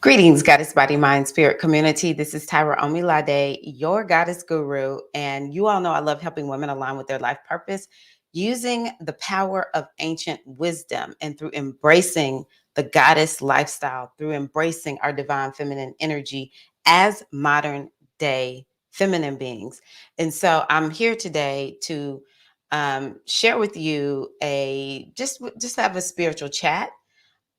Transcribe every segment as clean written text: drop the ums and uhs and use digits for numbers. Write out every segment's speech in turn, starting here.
Greetings, Goddess Body Mind Spirit community. This is Tyra Omilade, your Goddess Guru. And you all know I love helping women align with their life purpose using the power of ancient wisdom and through embracing the goddess lifestyle, through embracing our divine feminine energy as modern day feminine beings. And so I'm here today to share with you just have a spiritual chat,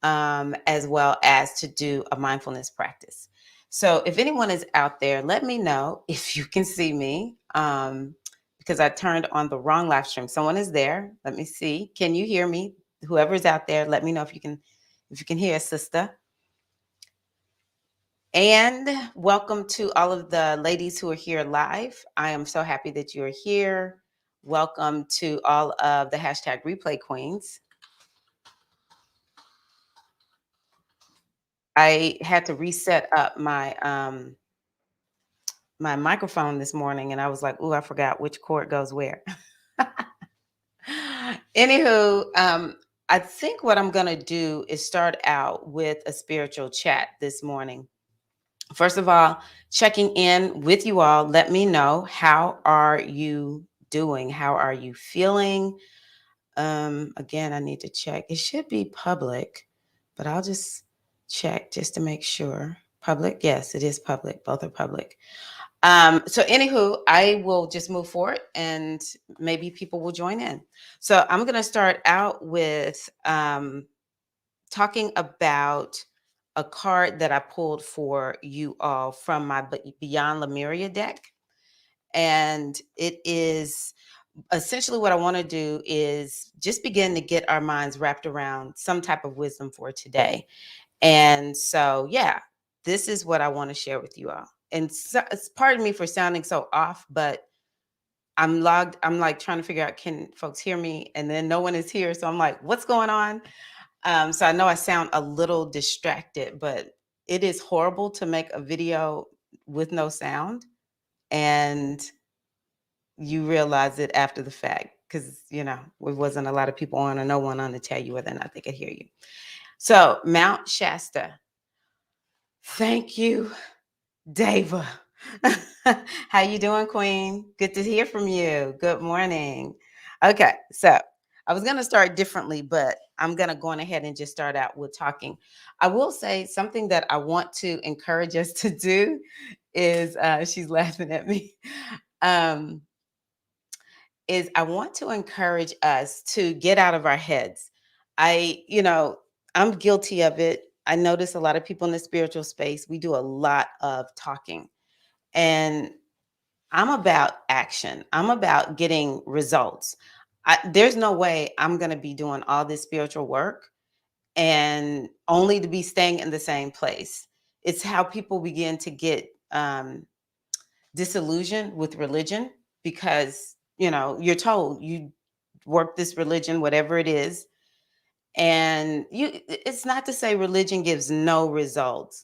as well as to do a mindfulness practice. So if anyone is out there, let me know if you can see me, because I turned on the wrong live stream. Someone is there. Let me see. Can you hear me? Whoever's out there, let me know if you can hear, sister. And welcome to all of the ladies who are here live. I am so happy that you're here. Welcome to all of the hashtag replay queens. I had to reset up my microphone this morning, and I was like, "Ooh, I forgot which cord goes where." Anywho, I think what I'm gonna do is start out with a spiritual chat this morning. First of all, checking in with you all. Let me know, how are you doing? How are you feeling? Again, I need to check. It should be public, but I'll just check just to make sure. Public? Yes, it is public. Both are public. So anywho, I will just move forward and maybe people will join in. So I'm going to start out with talking about a card that I pulled for you all from my Beyond Lemuria deck. And it is essentially what I want to do is just begin to get our minds wrapped around some type of wisdom for today. And so, yeah, this is what I want to share with you all. And so, pardon me for sounding so off, but I'm logged. I'm like trying to figure out, can folks hear me? And then no one is here. So I'm like, what's going on? So I know I sound a little distracted, but it is horrible to make a video with no sound. And you realize it after the fact because, it wasn't a lot of people on or no one on to tell you whether or not they could hear you. So Mount Shasta. Thank you, Dava. How you doing, Queen? Good to hear from you. Good morning. Okay, so I was going to start differently, but I'm going to go on ahead and just start out with talking. I will say something that I want to encourage us to do is, she's laughing at me, is I want to encourage us to get out of our heads. I'm guilty of it. I notice a lot of people in the spiritual space, we do a lot of talking. And I'm about action. I'm about getting results. There's no way I'm going to be doing all this spiritual work and only to be staying in the same place. It's how people begin to get disillusioned with religion because, you're told you work this religion, whatever it is. And it's not to say religion gives no results,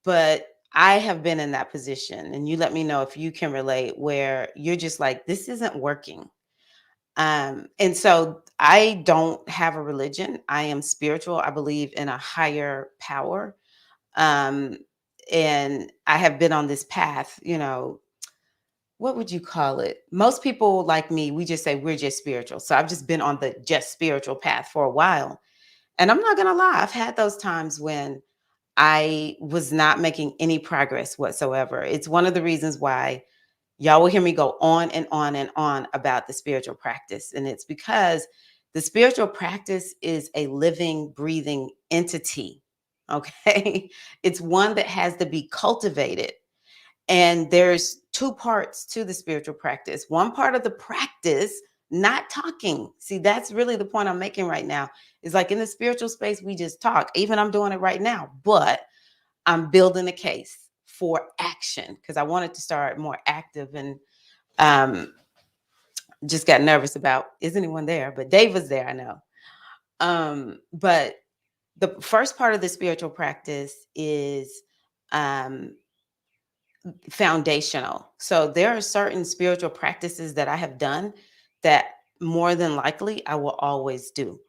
but I have been in that position, and you let me know if you can relate, where you're just like, this isn't working. And so I don't have a religion. I am spiritual. I believe in a higher power. Um, and I have been on this path, what would you call it? Most people like me, we just say we're just spiritual. So I've just been on the just spiritual path for a while. And I'm not going to lie, I've had those times when I was not making any progress whatsoever. It's one of the reasons why y'all will hear me go on and on and on about the spiritual practice. And it's because the spiritual practice is a living, breathing entity. Okay. It's one that has to be cultivated. And there's two parts to the spiritual practice. One part of the practice, not talking. See, that's really the point I'm making right now. Is like in the spiritual space, we just talk. Even I'm doing it right now, but I'm building a case for action because I wanted to start more active, and just got nervous about, is anyone there? But Dave was there, I know. But the first part of the spiritual practice is foundational. So there are certain spiritual practices that I have done that more than likely I will always do.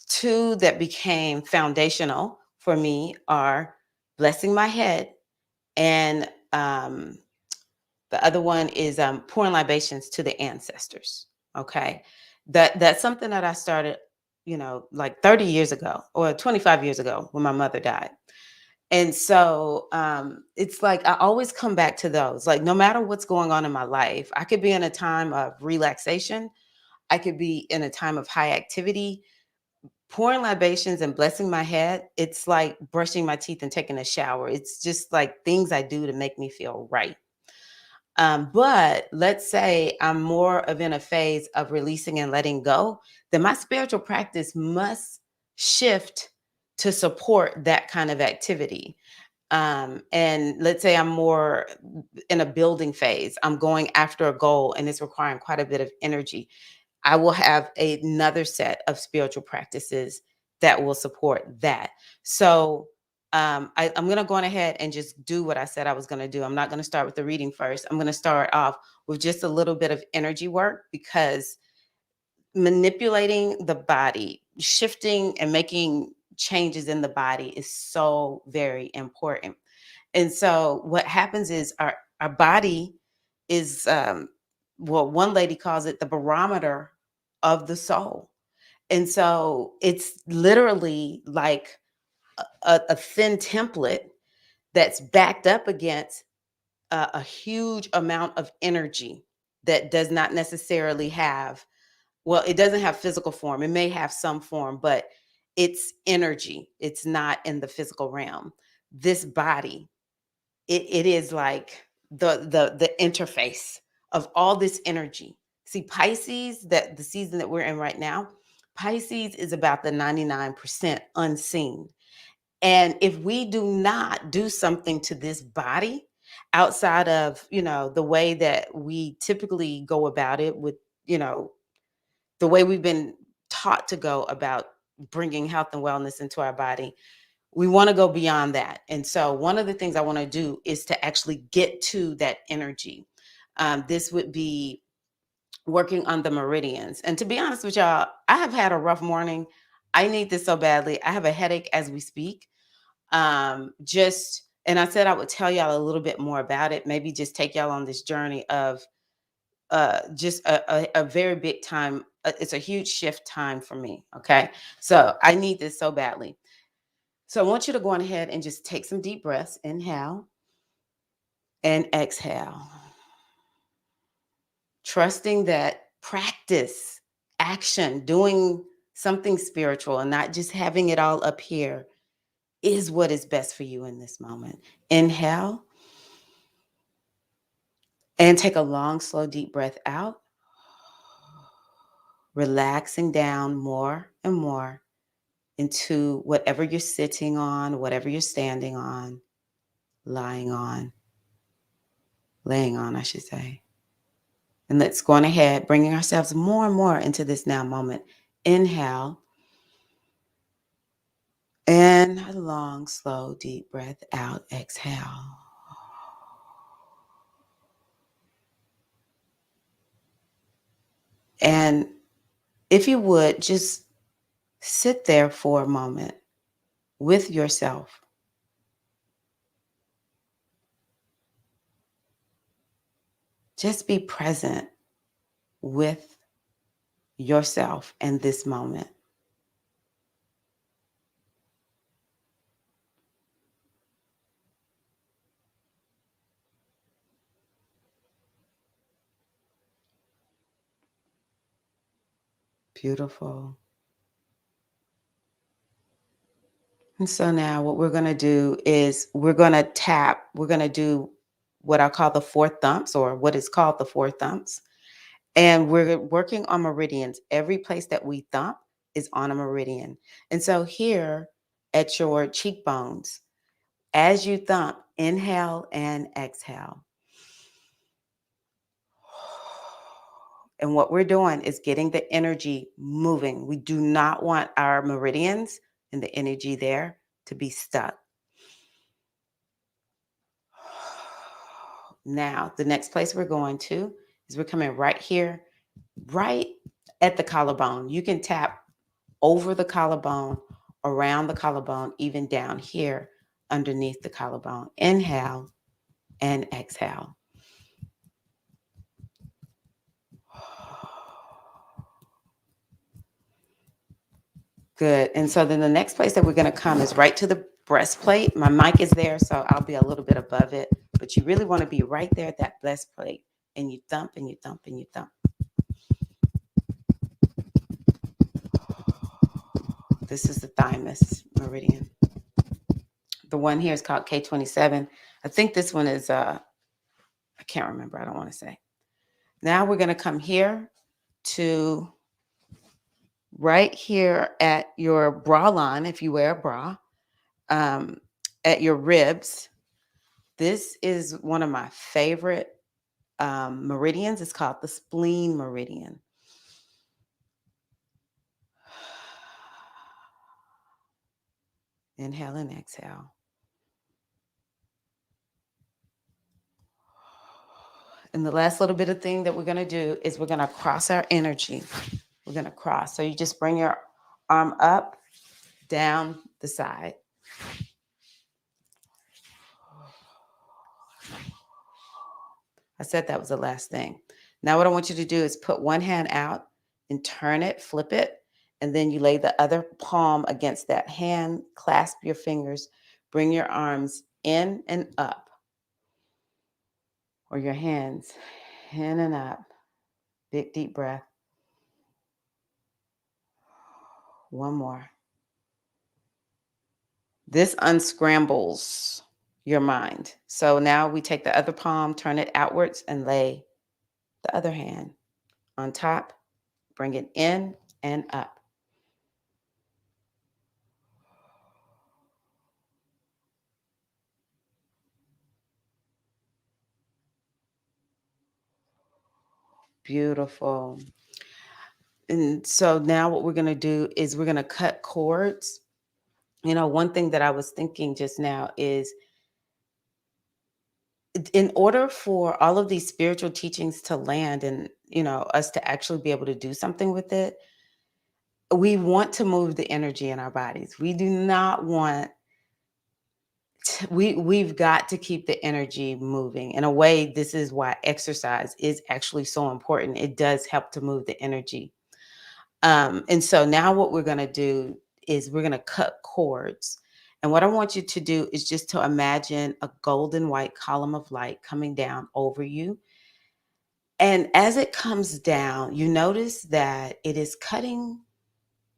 Two that became foundational for me are blessing my head, and the other one is pouring libations to the ancestors. Okay, that's something that I started, like 30 years ago or 25 years ago when my mother died. And so it's like I always come back to those. Like no matter what's going on in my life, I could be in a time of relaxation, I could be in a time of high activity. Pouring libations and blessing my head, it's like brushing my teeth and taking a shower. It's just like things I do to make me feel right. But let's say I'm more of in a phase of releasing and letting go, then my spiritual practice must shift to support that kind of activity. And let's say I'm more in a building phase, I'm going after a goal and it's requiring quite a bit of energy. I will have another set of spiritual practices that will support that. So I'm going to go on ahead and just do what I said I was going to do. I'm not going to start with the reading first. I'm going to start off with just a little bit of energy work, because manipulating the body, shifting and making changes in the body is so very important. And so what happens is our body is well, one lady calls it the barometer of the soul. And so it's literally like a thin template that's backed up against a huge amount of energy that does not necessarily have, well, it doesn't have physical form. It may have some form, but it's energy. It's not in the physical realm. This body, it is like the interface of all this energy. See, Pisces, that the season that we're in right now, Pisces is about the 99% unseen. And if we do not do something to this body outside of, the way that we typically go about it with, you know, the way we've been taught to go about bringing health and wellness into our body, we want to go beyond that. And so one of the things I want to do is to actually get to that energy. This would be working on the meridians. And to be honest with y'all, I have had a rough morning. I need this so badly. I have a headache as we speak. And I said I would tell y'all a little bit more about it, maybe just take y'all on this journey of just a very big time. It's a huge shift time for me. Okay. So I need this so badly. So I want you to go on ahead and just take some deep breaths. Inhale and exhale. Trusting that practice, action, doing something spiritual and not just having it all up here is what is best for you in this moment. Inhale and take a long, slow, deep breath out, relaxing down more and more into whatever you're sitting on, whatever you're standing on, lying on, laying on, I should say. And let's go on ahead, bringing ourselves more and more into this now moment. Inhale. And a long, slow, deep breath out. Exhale. And if you would, just sit there for a moment with yourself. Just be present with yourself in this moment. Beautiful. And so now what we're going to do is we're going to do what I call the four thumps, or what is called the four thumps. And we're working on meridians. Every place that we thump is on a meridian. And so here at your cheekbones, as you thump, inhale and exhale. And what we're doing is getting the energy moving. We do not want our meridians and the energy there to be stuck. Now, the next place we're going to is we're coming right here, right at the collarbone. You can tap over the collarbone, around the collarbone, even down here underneath the collarbone. Inhale and exhale. Good. And so then the next place that we're going to come is right to the breastplate. My mic is there, so I'll be a little bit above it. But you really want to be right there at that breastplate. And you thump and you thump and you thump. This is the Thymus Meridian. The one here is called K27. I think this one is, I can't remember. I don't want to say. Now we're going to come here to right here at your bra line, if you wear a bra, at your ribs. This is one of my favorite meridians. It's called the Spleen Meridian. Inhale and exhale. And the last little bit of thing that we're going to do is we're going to cross our energy. We're going to cross. So you just bring your arm up, down the side. I said that was the last thing. Now what I want you to do is put one hand out and turn it, flip it, and then you lay the other palm against that hand, clasp your fingers, bring your arms in and up, or your hands in and up. Big, deep breath. One more. This unscrambles your mind. So now we take the other palm, turn it outwards, and lay the other hand on top. Bring it in and up. Beautiful. And so now what we're going to do is we're going to cut cords. You know, one thing that I was thinking just now is in order for all of these spiritual teachings to land and, you know, us to actually be able to do something with it, we want to move the energy in our bodies. We do not want we've got to keep the energy moving. In a way, this is why exercise is actually so important. It does help to move the energy. And so now what we're going to do is we're going to cut cords. And what I want you to do is just to imagine a golden white column of light coming down over you. And as it comes down, you notice that it is cutting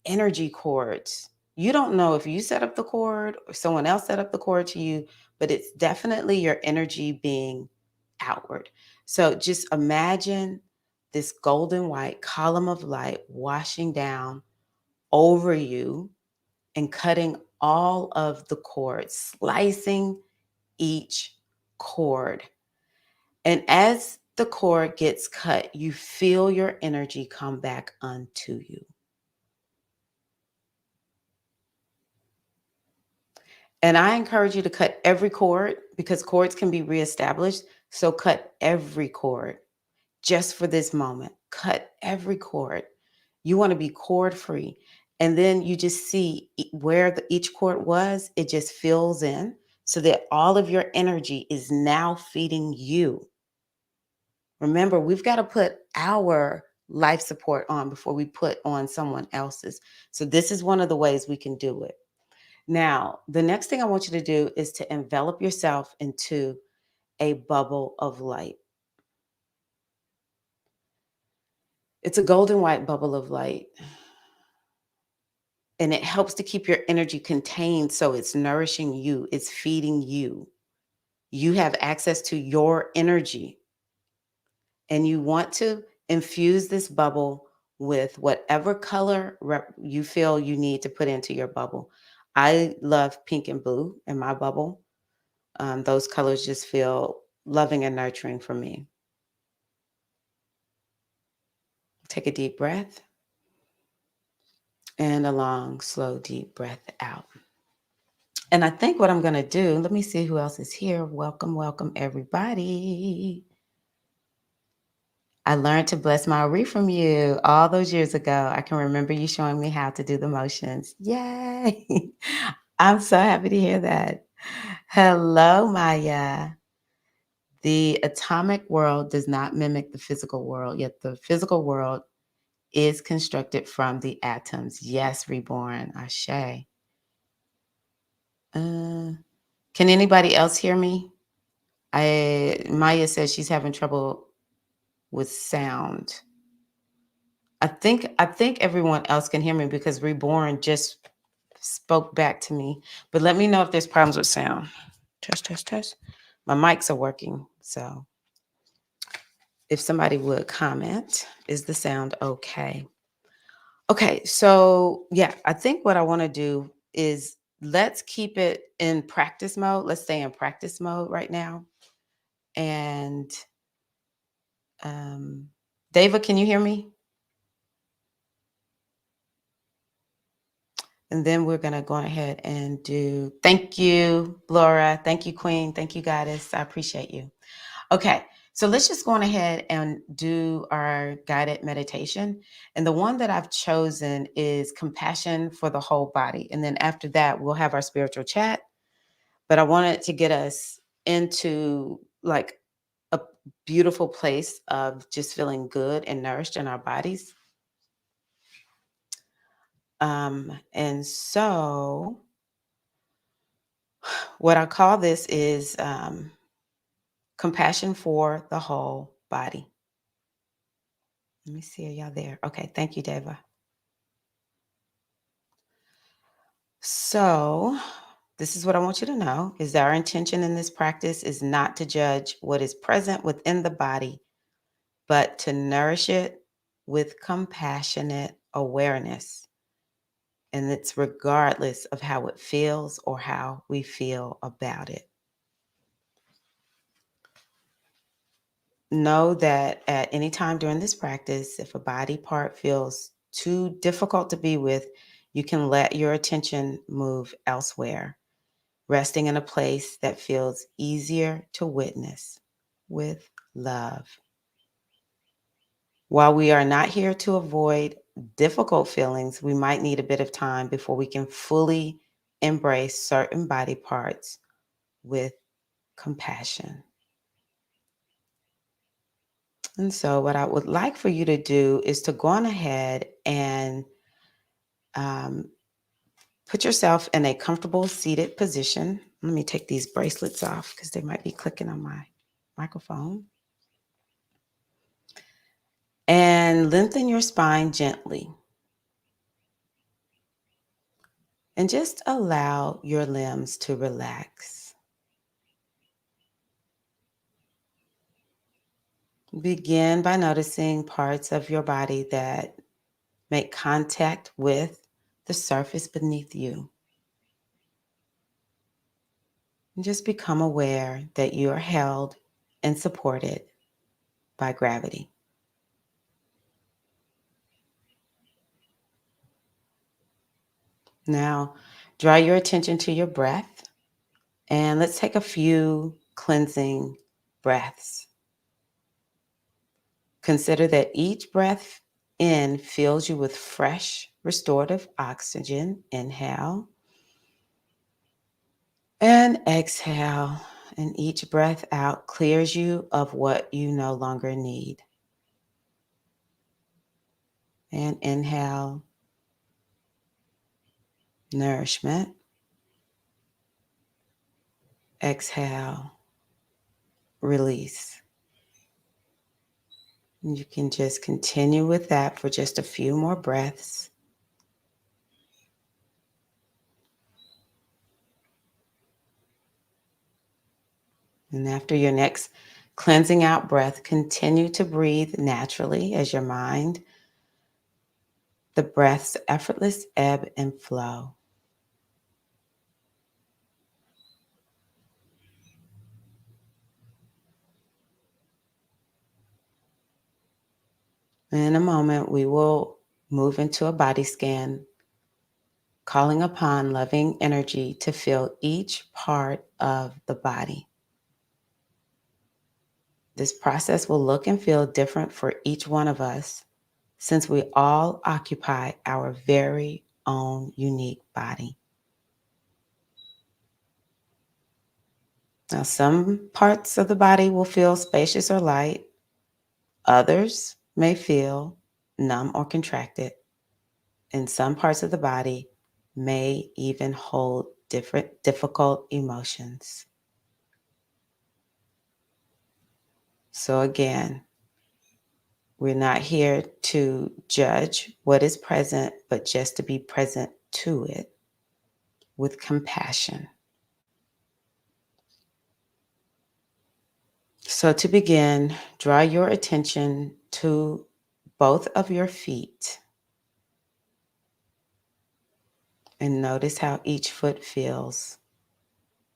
energy cords. You don't know if you set up the cord or someone else set up the cord to you, but it's definitely your energy being outward. So just imagine this golden white column of light washing down over you and cutting all of the cords, slicing each cord. And as the cord gets cut, you feel your energy come back unto you. And I encourage you to cut every cord because cords can be reestablished. So cut every cord just for this moment. Cut every cord. You want to be cord free. And then you just see where each cord was, it just fills in so that all of your energy is now feeding you. Remember, we've got to put our life support on before we put on someone else's. So this is one of the ways we can do it. Now, the next thing I want you to do is to envelop yourself into a bubble of light. It's a golden white bubble of light. And it helps to keep your energy contained so it's nourishing you, it's feeding you. You have access to your energy. And you want to infuse this bubble with whatever color you feel you need to put into your bubble. I love pink and blue in my bubble. Those colors just feel loving and nurturing for me. Take a deep breath and a long, slow, deep breath out. And I think what I'm going to do, let me see who else is here. Welcome, welcome, everybody. I learned to bless Maori from you all those years ago. I can remember you showing me how to do the motions. Yay! I'm so happy to hear that. Hello, Maya. The atomic world does not mimic the physical world, yet the physical world is constructed from the atoms. Yes, reborn. Ashe. Uh, can anybody else hear me? Maya says she's having trouble with sound. I think everyone else can hear me because reborn just spoke back to me. But let me know if there's problems with sound. Test, test, test. My mics are working, so if somebody would comment, is the sound okay? Okay, so yeah, I think what I want to do is let's keep it in practice mode. Let's stay in practice mode right now. And Dava, can you hear me? And then we're going to go ahead and do, thank you, Laura. Thank you, Queen. Thank you, Goddess. I appreciate you. Okay, so let's just go on ahead and do our guided meditation. And the one that I've chosen is compassion for the whole body. And then after that, we'll have our spiritual chat. But I wanted to get us into like a beautiful place of just feeling good and nourished in our bodies. And so what I call this is compassion for the whole body. Let me see, are y'all there? Okay, thank you, Deva. So this is what I want you to know, is that our intention in this practice is not to judge what is present within the body, but to nourish it with compassionate awareness. And it's regardless of how it feels or how we feel about it. Know that at any time during this practice, if a body part feels too difficult to be with, you can let your attention move elsewhere, resting in a place that feels easier to witness with love. While we are not here to avoid difficult feelings, we might need a bit of time before we can fully embrace certain body parts with compassion. And so, what I would like for you to do is to go on ahead and um, put yourself in a comfortable seated position. Let me take these bracelets off because they might be clicking on my microphone. And lengthen your spine gently. And just allow your limbs to relax. Begin by noticing parts of your body that make contact with the surface beneath you. And just become aware that you are held and supported by gravity. Now, draw your attention to your breath, and let's take a few cleansing breaths. Consider that each breath in fills you with fresh, restorative oxygen. Inhale and exhale. And each breath out clears you of what you no longer need. And inhale, nourishment. Exhale, release. And you can just continue with that for just a few more breaths. And after your next cleansing out breath, continue to breathe naturally as your mind, the breath's effortless ebb and flow. In a moment, we will move into a body scan, calling upon loving energy to fill each part of the body. This process will look and feel different for each one of us, since we all occupy our very own unique body. Now, some parts of the body will feel spacious or light, others may feel numb or contracted, and some parts of the body may even hold different difficult emotions. So, again, we're not here to judge what is present, but just to be present to it with compassion. So, to begin, draw your attention to both of your feet and notice how each foot feels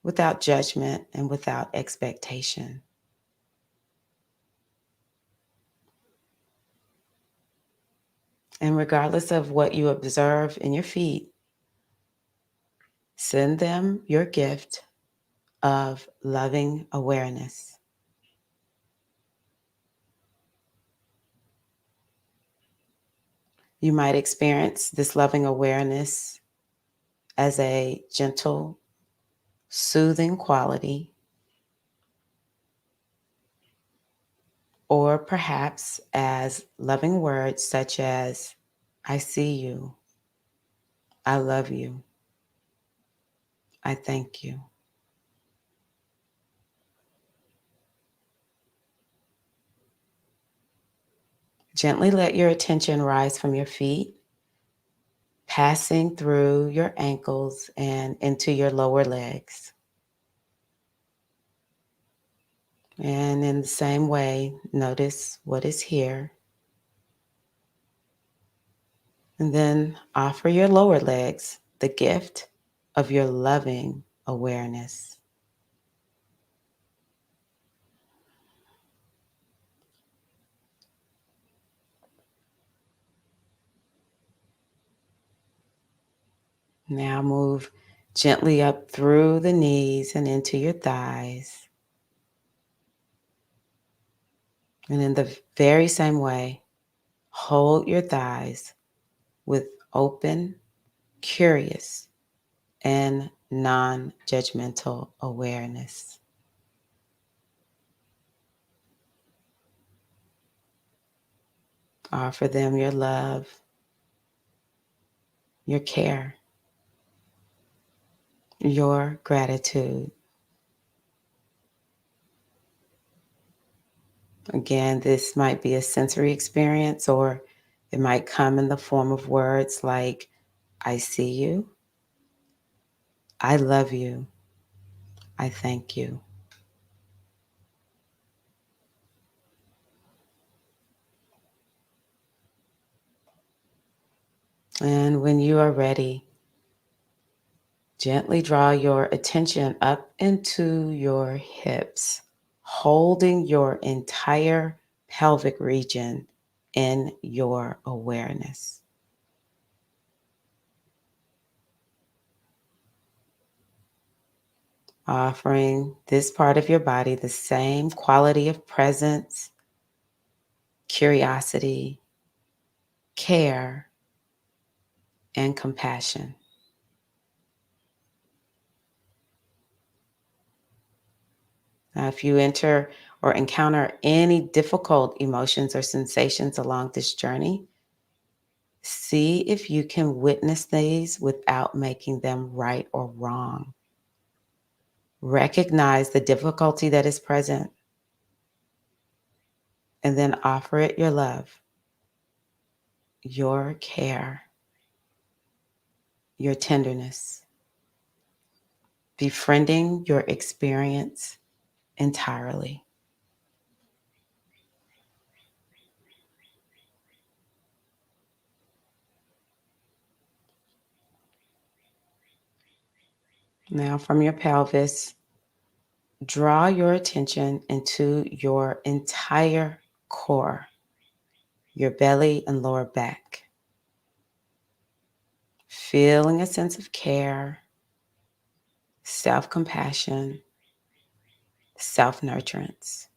without judgment and without expectation. And regardless of what you observe in your feet, send them your gift of loving awareness. You might experience this loving awareness as a gentle, soothing quality, or perhaps as loving words such as, I see you, I love you, I thank you. Gently let your attention rise from your feet, passing through your ankles and into your lower legs. And in the same way, notice what is here. And then offer your lower legs the gift of your loving awareness. Now move gently up through the knees and into your thighs. And in the very same way, hold your thighs with open, curious, and non judgmental awareness. Offer them your love, your care, your gratitude. Again, this might be a sensory experience, or it might come in the form of words like, I see you, I love you, I thank you. And when you are ready, gently draw your attention up into your hips, holding your entire pelvic region in your awareness. Offering this part of your body the same quality of presence, curiosity, care, and compassion. Now, if you enter or encounter any difficult emotions or sensations along this journey, see if you can witness these without making them right or wrong. Recognize the difficulty that is present and then offer it your love, your care, your tenderness, befriending your experience entirely. Now, from your pelvis, draw your attention into your entire core, your belly and lower back, feeling a sense of care, self-compassion, self-nurturance,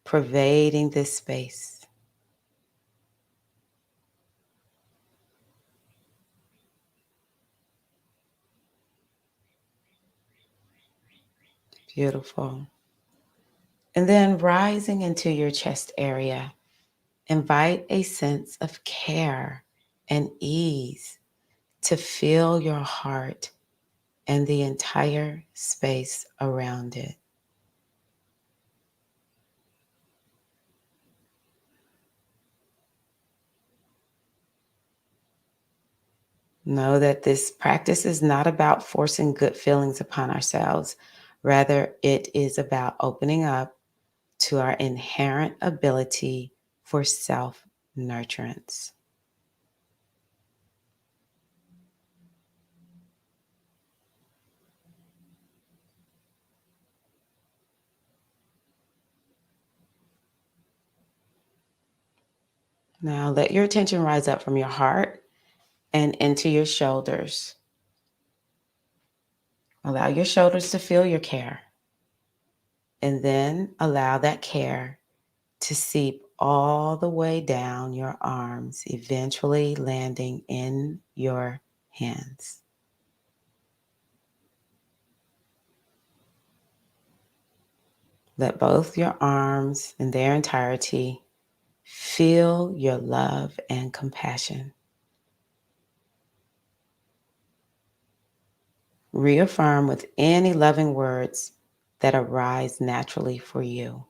pervading this space. Beautiful. And then rising into your chest area, invite a sense of care and ease to fill your heart and the entire space around it. Know that this practice is not about forcing good feelings upon ourselves. Rather, it is about opening up to our inherent ability for self nurturance. Now, let your attention rise up from your heart and into your shoulders. Allow your shoulders to feel your care, and then allow that care to seep all the way down your arms, eventually landing in your hands. Let both your arms in their entirety feel your love and compassion. Reaffirm with any loving words that arise naturally for you.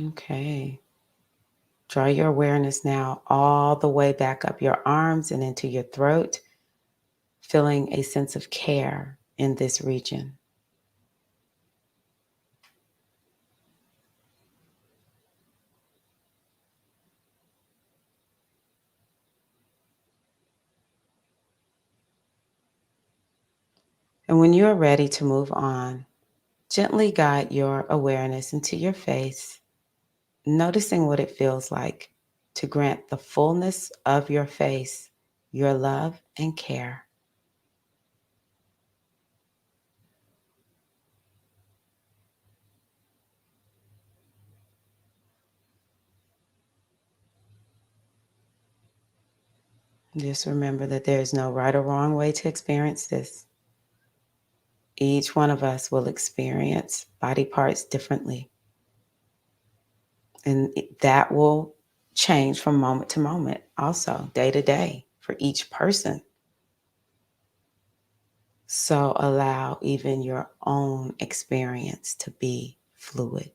Okay. Draw your awareness now all the way back up your arms and into your throat, feeling a sense of care in this region. And when you are ready to move on, gently guide your awareness into your face, noticing what it feels like to grant the fullness of your face your love and care. Just remember that there is no right or wrong way to experience this. Each one of us will experience body parts differently, and that will change from moment to moment, also day to day for each person. So allow even your own experience to be fluid.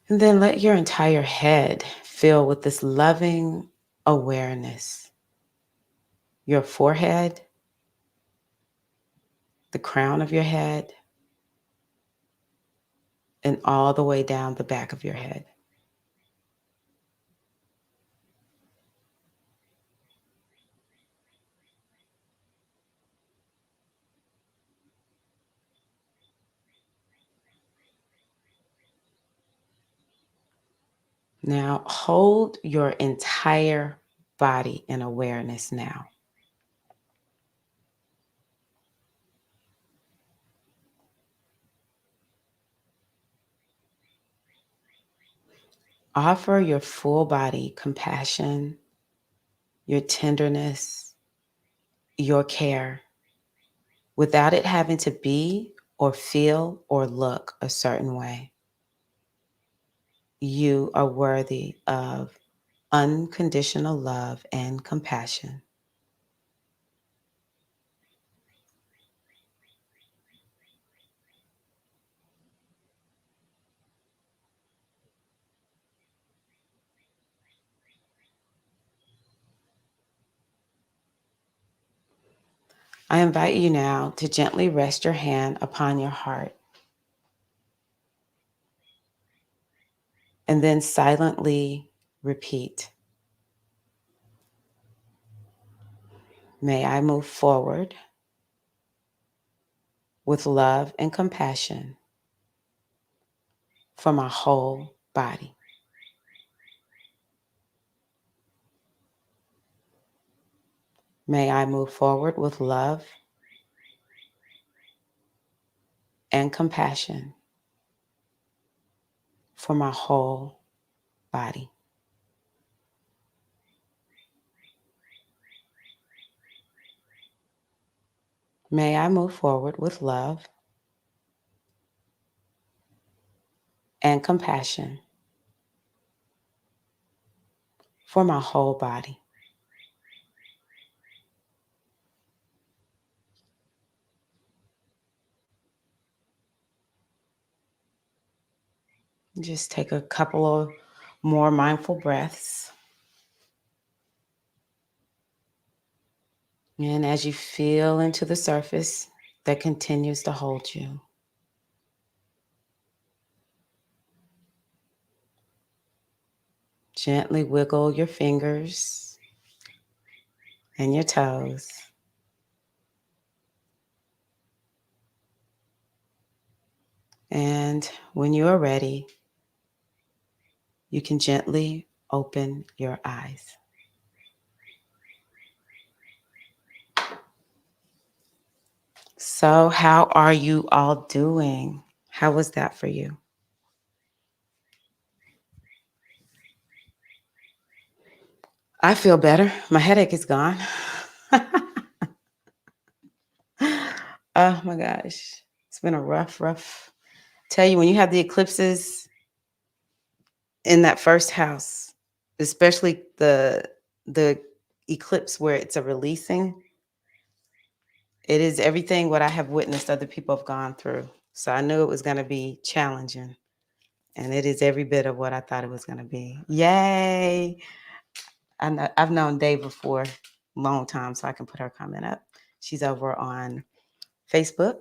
And then let your entire head fill with this loving awareness. Your forehead, the crown of your head, and all the way down the back of your head. Now hold your entire body in awareness now. Offer your full body compassion, your tenderness, your care, without it having to be or feel or look a certain way. You are worthy of unconditional love and compassion. I invite you now to gently rest your hand upon your heart and then silently repeat, may I move forward with love and compassion for my whole body. May I move forward with love and compassion for my whole body. May I move forward with love and compassion for my whole body. Just take a couple of more mindful breaths. And as you feel into the surface that continues to hold you, gently wiggle your fingers and your toes. And when you are ready, you can gently open your eyes. So, how are you all doing? How was that for you? I feel better. My headache is gone. Oh my gosh. It's been a rough. Tell you, when you have the eclipses in that first house, especially the eclipse where it's a releasing, it is everything what I have witnessed other people have gone through. So I knew it was going to be challenging, and it is every bit of what I thought it was going to be. Yay! I've known Dave for a long time, so I can put her comment up. She's over on Facebook.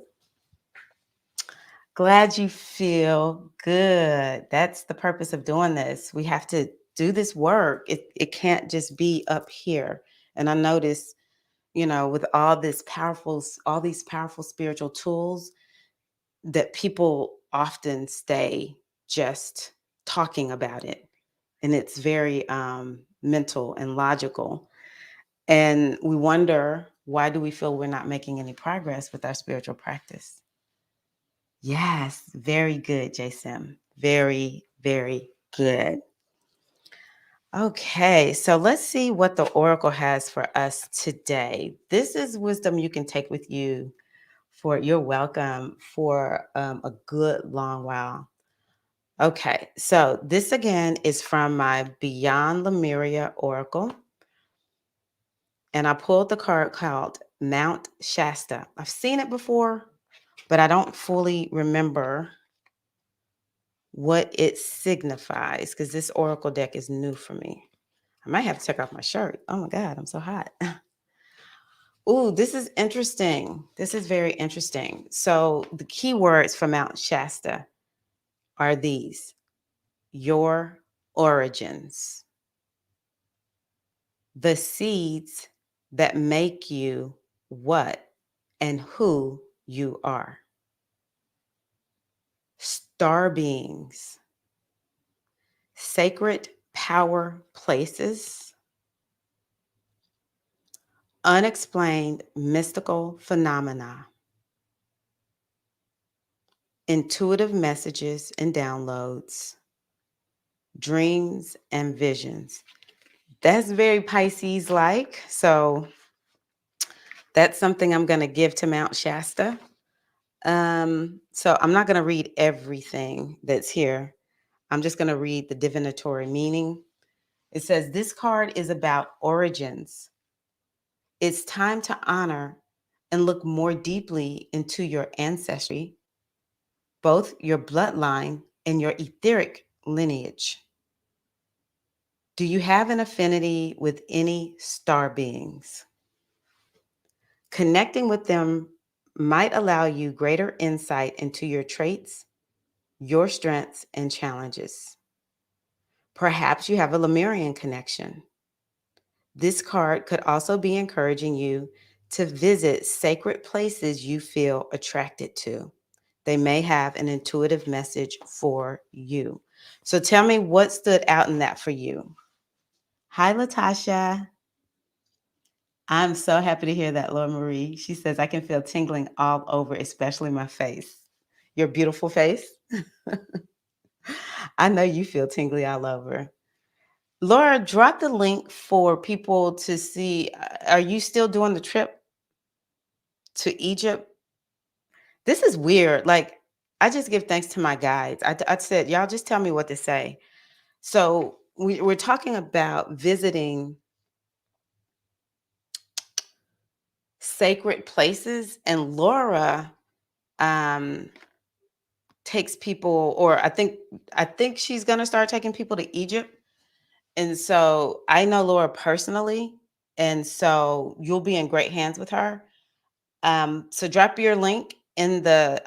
Glad you feel good. That's the purpose of doing this. We have to do this work. It can't just be up here. And I notice, with all these powerful spiritual tools, that people often stay just talking about it. And it's very mental and logical. And we wonder, why do we feel we're not making any progress with our spiritual practice? Yes, very good, Jason. Very, very good. Okay, so let's see what the oracle has for us today. This is wisdom you can take with you for you're welcome for a good long while. Okay, so this again is from my Beyond Lemuria oracle, and I pulled the card called Mount Shasta. I've seen it before, but I don't fully remember what it signifies because this oracle deck is new for me. I might have to take off my shirt. Oh my God, I'm so hot. Ooh, this is interesting. This is very interesting. So the key words for Mount Shasta are these: your origins, the seeds that make you what and who you are, star beings, sacred power places, unexplained mystical phenomena, intuitive messages and downloads, dreams and visions. That's very Pisces like. So that's something I'm going to give to Mount Shasta. So I'm not going to read everything that's here. I'm just going to read the divinatory meaning. It says this card is about origins. It's time to honor and look more deeply into your ancestry, both your bloodline and your etheric lineage. Do you have an affinity with any star beings? Connecting with them might allow you greater insight into your traits, your strengths, and challenges. Perhaps you have a Lemurian connection. This card could also be encouraging you to visit sacred places you feel attracted to. They may have an intuitive message for you. So tell me what stood out in that for you. Hi, Latasha. I'm so happy to hear that, Laura Marie. She says, I can feel tingling all over, especially my face. Your beautiful face. I know you feel tingly all over. Laura, drop the link for people to see. Are you still doing the trip to Egypt? This is weird. Like, I just give thanks to my guides. I said, y'all just tell me what to say. So, we're talking about visiting sacred places, and Laura um, takes people, or I think she's gonna start taking people to Egypt. And so I know Laura personally, and so you'll be in great hands with her. So drop your link in the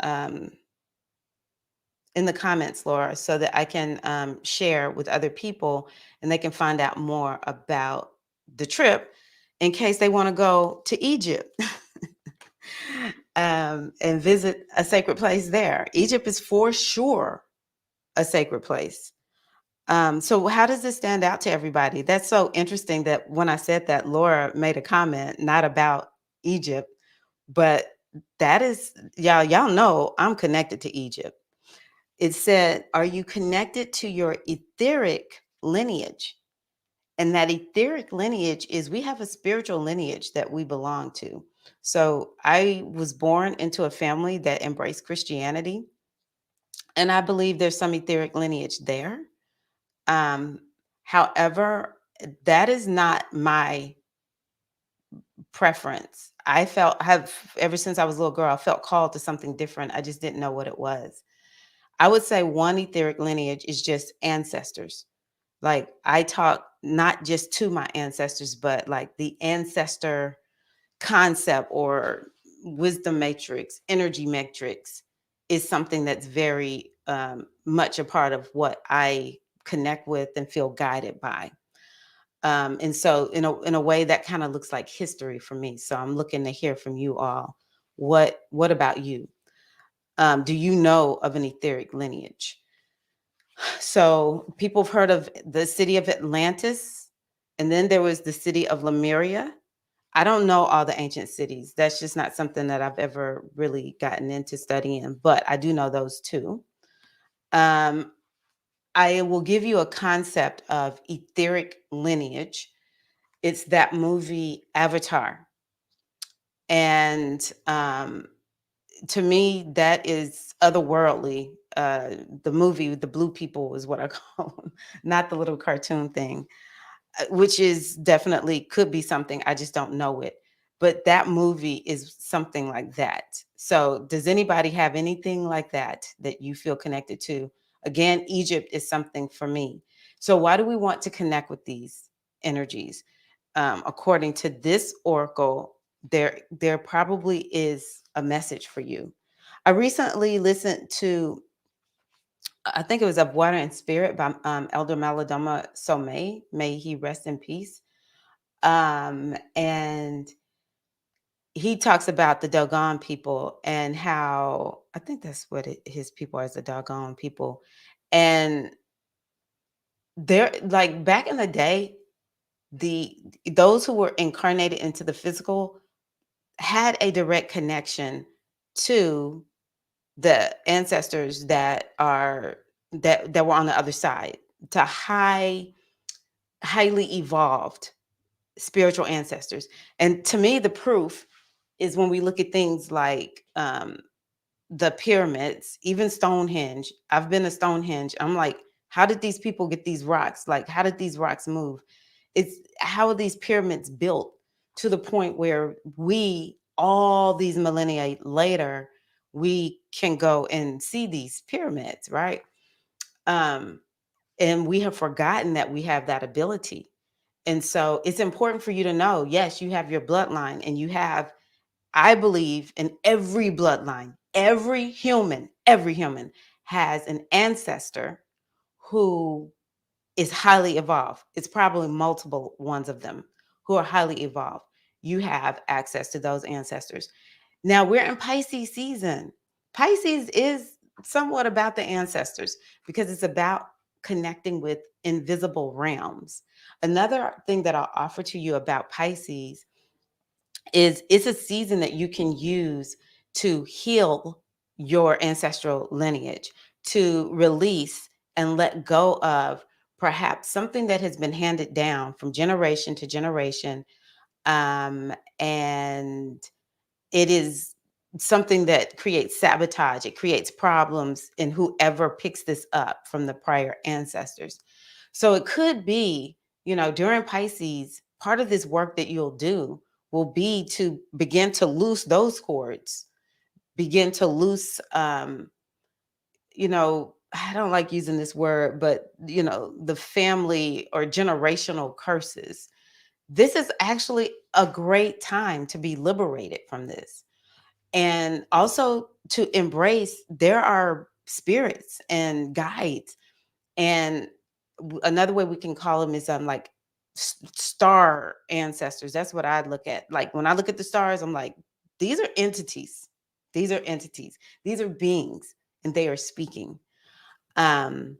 comments, Laura, so that I can share with other people and they can find out more about the trip in case they want to go to Egypt and visit a sacred place there. Egypt is for sure a sacred place. So how does this stand out to everybody? That's so interesting that when I said that, Laura made a comment not about Egypt, but that is, y'all know I'm connected to Egypt. It said, are you connected to your etheric lineage? And that etheric lineage is, we have a spiritual lineage that we belong to. So I was born into a family that embraced Christianity, and I believe there's some etheric lineage there. Um, However, that is not my preference. Have ever since I was a little girl, I felt called to something different. I just didn't know what it was. I would say one etheric lineage is just ancestors. Like, I talk not just to my ancestors, but like the ancestor concept or wisdom matrix, energy matrix is something that's very much a part of what I connect with and feel guided by. And so in a way that kind of looks like history for me. So I'm looking to hear from you all. What about you? Do you know of an etheric lineage? So people have heard of the city of Atlantis, and then there was the city of Lemuria. I don't know all the ancient cities. That's just not something that I've ever really gotten into studying, but I do know those two. Um, I will give you a concept of etheric lineage. It's that movie Avatar. And to me, that is otherworldly. The movie, the blue people is what I call them, not the little cartoon thing, which is definitely could be something. I just don't know it. But that movie is something like that. So, does anybody have anything like that that you feel connected to? Again, Egypt is something for me. So, why do we want to connect with these energies? According to this oracle, there probably is a message for you. I recently listened to, I think it was Of Water and Spirit by Elder Maladoma Somé. May he rest in peace. And he talks about the Dogon people and how, I think that's what his people are, is the Dogon people. And they're like, back in the day, the those who were incarnated into the physical had a direct connection to the ancestors that were on the other side, to highly evolved spiritual ancestors. And to me, the proof is when we look at things like the pyramids, even Stonehenge. I've been to Stonehenge. I'm like, how did these people get these rocks? Like, how did these rocks move? It's how are these pyramids built to the point where we, all these millennia later, we can go and see these pyramids, right? Um, and we have forgotten that we have that ability. And so it's important for you to know, yes, you have your bloodline, and you have, I believe in every bloodline, every human has an ancestor who is highly evolved. It's probably multiple ones of them who are highly evolved. You have access to those ancestors. Now we're in Pisces season. Pisces is somewhat about the ancestors because it's about connecting with invisible realms. Another thing that I'll offer to you about Pisces is it's a season that you can use to heal your ancestral lineage, to release and let go of perhaps something that has been handed down from generation to generation. And it is something that creates sabotage, it creates problems in whoever picks this up from the prior ancestors. So it could be, during Pisces, part of this work that you'll do will be to begin to loose those cords, begin to loose, I don't like using this word, but, the family or generational curses. This is actually a great time to be liberated from this. And also to embrace there are spirits and guides. And another way we can call them is like star ancestors. That's what I look at. Like when I look at the stars, I'm like, these are entities. These are entities. These are beings, and they are speaking. Um,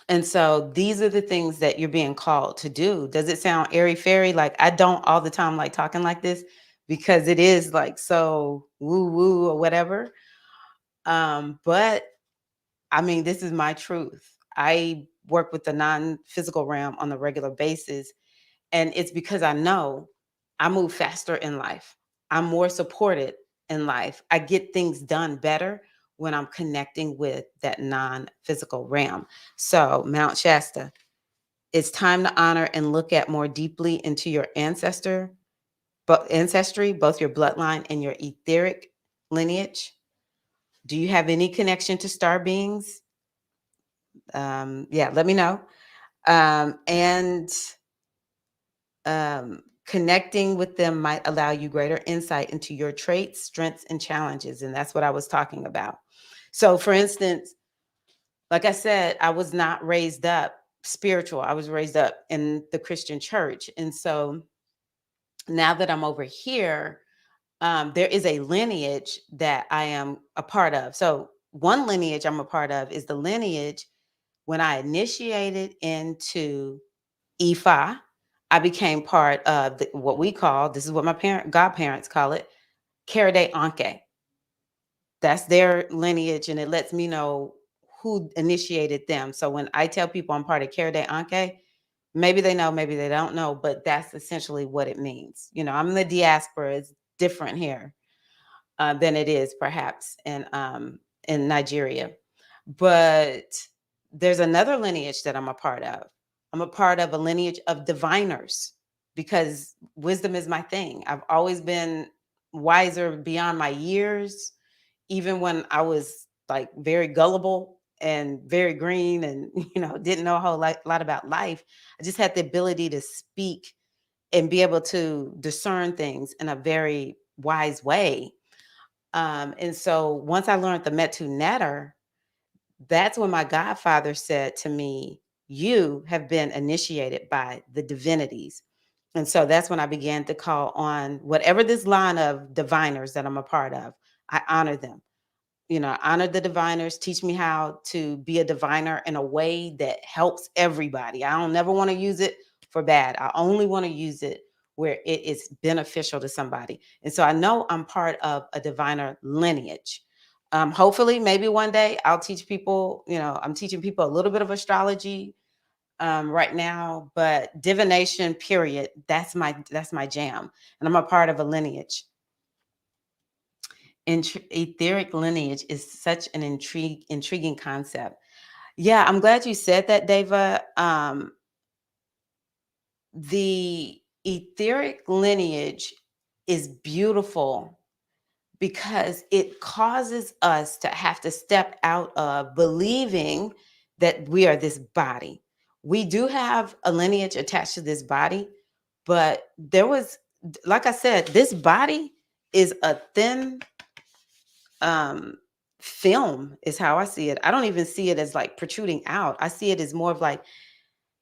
and so these are the things that you're being called to do. Does it sound airy fairy? Like I don't all the time like talking like this because it is like so woo woo or whatever. But I mean, this is my truth. I work with the non-physical realm on a regular basis. And it's because I know I move faster in life. I'm more supported in life. I get things done better when I'm connecting with that non-physical realm. So, Mount Shasta, it's time to honor and look at more deeply into your ancestry, both your bloodline and your etheric lineage. Do you have any connection to star beings? Yeah, let me know. And connecting with them might allow you greater insight into your traits, strengths, and challenges. And that's what I was talking about. So, for instance, like I said, I was not raised up spiritual. I was raised up in the Christian church. And so now that I'm over here, there is a lineage that I am a part of. So, one lineage I'm a part of is the lineage when I initiated into Ifa, I became part of what we call, this is what my godparents call it, Kerede Anke. That's their lineage, and it lets me know who initiated them. So when I tell people I'm part of Kerede Anke, maybe they know, maybe they don't know, but that's essentially what it means. I'm in the diaspora. It's different here than it is perhaps in Nigeria. But there's another lineage that I'm a part of. I'm a part of a lineage of diviners because wisdom is my thing. I've always been wiser beyond my years, even when I was like very gullible and very green and didn't know a whole lot about life. I just had the ability to speak and be able to discern things in a very wise way. And so once I learned the Metu Netter, that's when my godfather said to me, "You have been initiated by the divinities." And so that's when I began to call on whatever this line of diviners that I'm a part of. I honor them. Honor the diviners, teach me how to be a diviner in a way that helps everybody. I don't never want to use it for bad. I only want to use it where it is beneficial to somebody. And so I know I'm part of a diviner lineage. Hopefully, maybe one day I'll teach people, I'm teaching people a little bit of astrology right now, but divination, period, that's my jam. And I'm a part of a lineage. Etheric lineage is such an intriguing concept. Yeah, I'm glad you said that, Deva. The etheric lineage is beautiful because it causes us to have to step out of believing that we are this body. We do have a lineage attached to this body, but like I said, this body is a thin um film is how I see it. I don't even see it as like protruding out. I see it as more of like,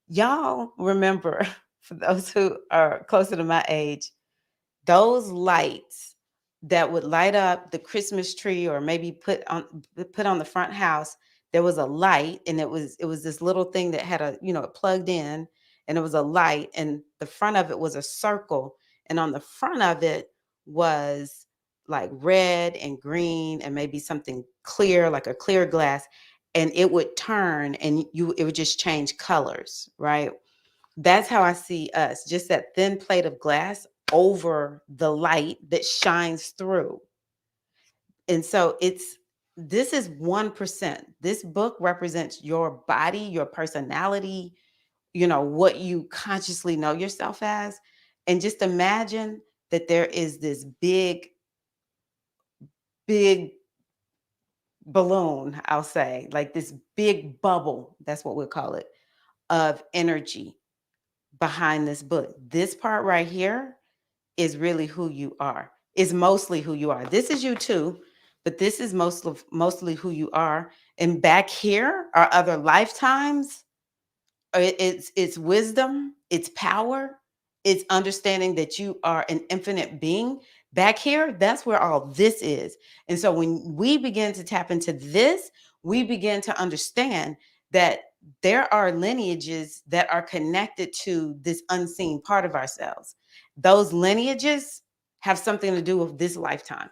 y'all remember, for those who are closer to my age, those lights that would light up the Christmas tree or maybe put on the front house there was a light, and it was this little thing that had a, it plugged in, and it was a light, and the front of it was a circle, and on the front of it was like red and green and maybe something clear, like a clear glass, and it would turn, and it would just change colors, right? That's how I see us, just that thin plate of glass over the light that shines through. And so this is 1%. This book represents your body, your personality, what you consciously know yourself as. And just imagine that there is this big, big balloon, I'll say, like this big bubble, that's what we'll call it, of energy behind this book. This part right here is really who you are. Is mostly who you are. This is you too, but this is mostly who you are. And back here are other lifetimes. It's wisdom, it's power, it's understanding that you are an infinite being. Back here, that's where all this is. And so when we begin to tap into this, we begin to understand that there are lineages that are connected to this unseen part of ourselves. Those lineages have something to do with this lifetime.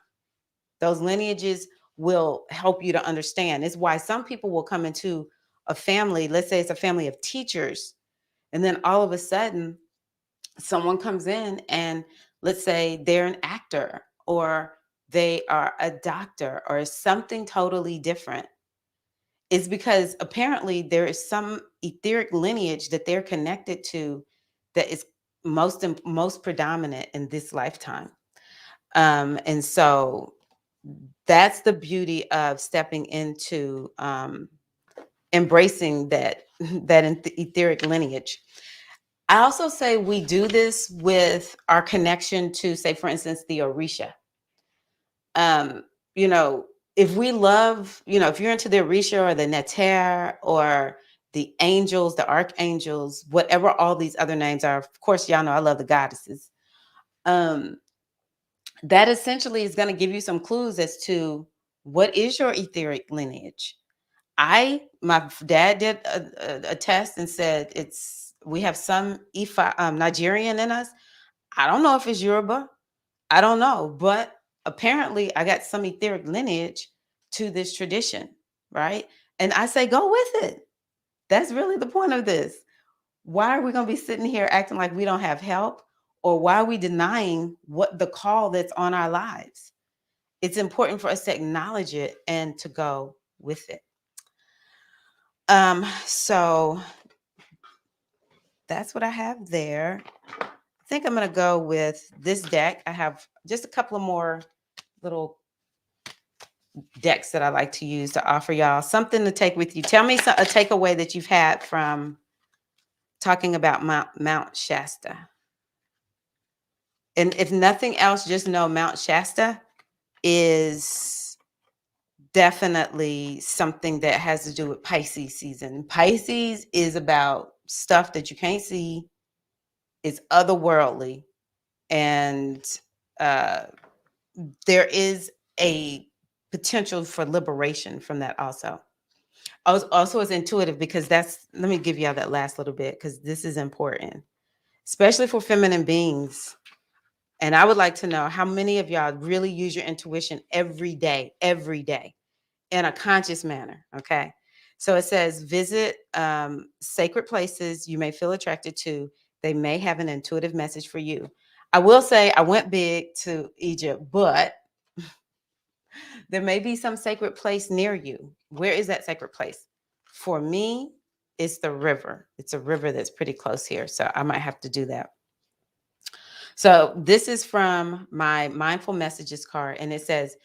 Those lineages will help you to understand. It's why some people will come into a family, let's say it's a family of teachers, and then all of a sudden someone comes in and let's say they're an actor or they are a doctor or something totally different. It's because apparently there is some etheric lineage that they're connected to that is most predominant in this lifetime. And so that's the beauty of stepping into embracing that etheric lineage. I also say we do this with our connection to, say, for instance, the Orisha. Um, you know, if we love, if you're into the Orisha or the Neter or the angels, the archangels, whatever all these other names are, of course, y'all know I love the goddesses. That essentially is going to give you some clues as to what is your etheric lineage. My dad did a test and said we have some Ifa, Nigerian in us. I don't know if it's Yoruba. I don't know, but apparently I got some etheric lineage to this tradition, right? And I say go with it. That's really the point of this. Why are we going to be sitting here acting like we don't have help, or why are we denying what the call that's on our lives? It's important for us to acknowledge it and to go with it. So that's what I have there. I think I'm going to go with this deck. I have just a couple of more little decks that I like to use to offer y'all something to take with you. Tell me a takeaway that you've had from talking about Mount Shasta. And if nothing else, just know Mount Shasta is definitely something that has to do with Pisces season. Pisces is about stuff that you can't see. It's otherworldly. And there is a potential for liberation from that also. Also, it's intuitive because let me give y'all that last little bit because this is important, especially for feminine beings. And I would like to know how many of y'all really use your intuition every day in a conscious manner. Okay. So it says, visit sacred places you may feel attracted to. They may have an intuitive message for you. I will say I went big to Egypt, but there may be some sacred place near you. Where is that sacred place? For me, it's the river. It's a river that's pretty close here. So I might have to do that. So this is from my Mindful Messages card, and it says,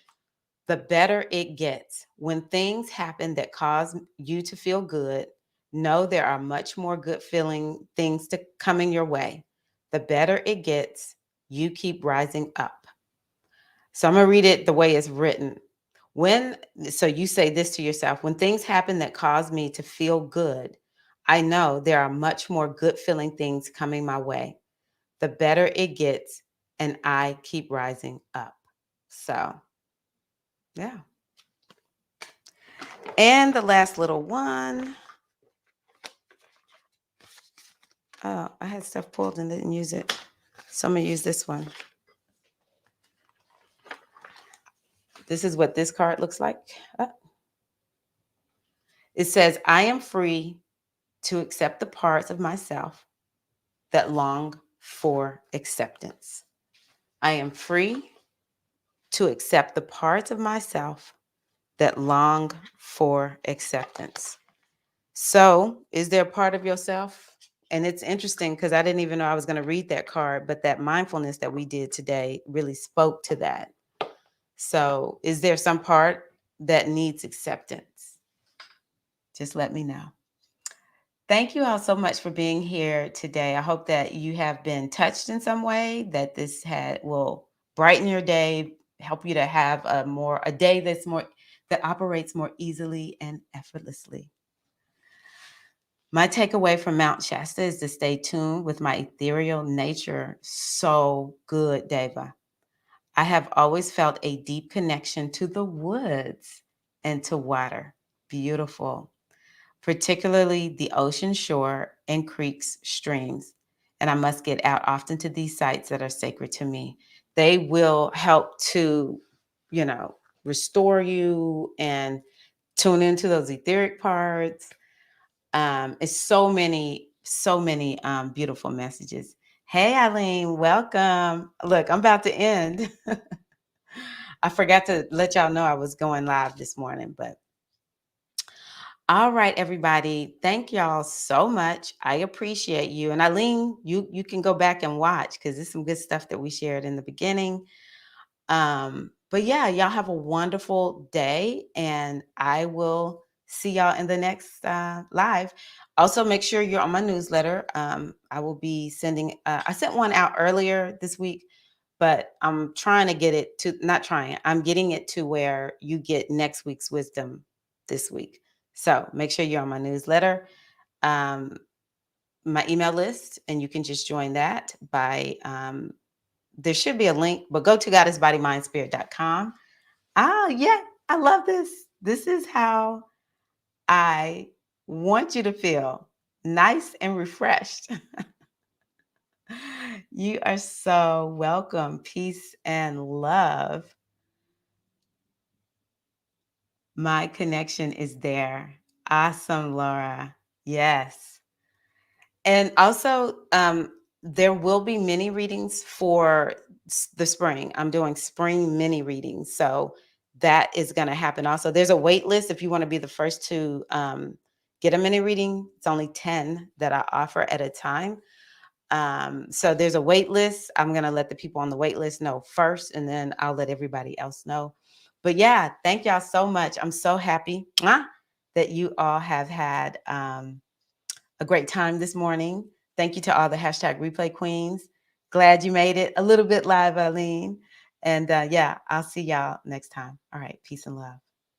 the better it gets. When things happen that cause you to feel good, know there are much more good feeling things coming your way. The better it gets, you keep rising up. So I'm going to read it the way it's written. So you say this to yourself, when things happen that cause me to feel good, I know there are much more good feeling things coming my way. The better it gets, and I keep rising up. So, yeah. And the last little one. Oh, I had stuff pulled and didn't use it. So I'm going to use this one. This is what this card looks like. It says, I am free to accept the parts of myself that long for acceptance. I am free to accept the parts of myself that long for acceptance. So, is there a part of yourself? And it's interesting because I didn't even know I was going to read that card, but that mindfulness that we did today really spoke to that. So, is there some part that needs acceptance? Just let me know. Thank you all so much for being here today. I hope that you have been touched in some way, that this will brighten your day, help you to have a day that operates more easily and effortlessly. My takeaway from Mount Shasta is to stay tuned with my ethereal nature. So good, Deva. I have always felt a deep connection to the woods and to water. Beautiful. Particularly the ocean shore and creeks, streams. And I must get out often to these sites that are sacred to me. They will help to, restore you and tune into those etheric parts. It's so many beautiful messages. Hey, Eileen, welcome. Look, I'm about to end. I forgot to let y'all know I was going live this morning, but all right, everybody. Thank y'all so much. I appreciate you. And Eileen, you can go back and watch because there's some good stuff that we shared in the beginning. But yeah, y'all have a wonderful day, and I will see y'all in the next live. Also, make sure you're on my newsletter. I will be sending. I sent one out earlier this week, but I'm trying to get it to. Not trying. I'm getting it to where you get next week's wisdom this week. So make sure you're on my newsletter, my email list, and you can just join that by. There should be a link, but go to goddessbodymindspirit.com. Yeah, I love this. This is how I want you to feel, nice and refreshed. You are so welcome. Peace and love. My connection is there. Awesome, Laura. Yes. And also, there will be mini readings for the spring. I'm doing spring mini readings. So that is going to happen. Also, there's a wait list if you want to be the first to get a mini reading. It's only 10 that I offer at a time. So there's a wait list. I'm going to let the people on the wait list know first, and then I'll let everybody else know. But yeah, thank y'all so much. I'm so happy that you all have had a great time this morning. Thank you to all the hashtag replay queens. Glad you made it a little bit live, Eileen. And yeah, I'll see y'all next time. All right. Peace and love.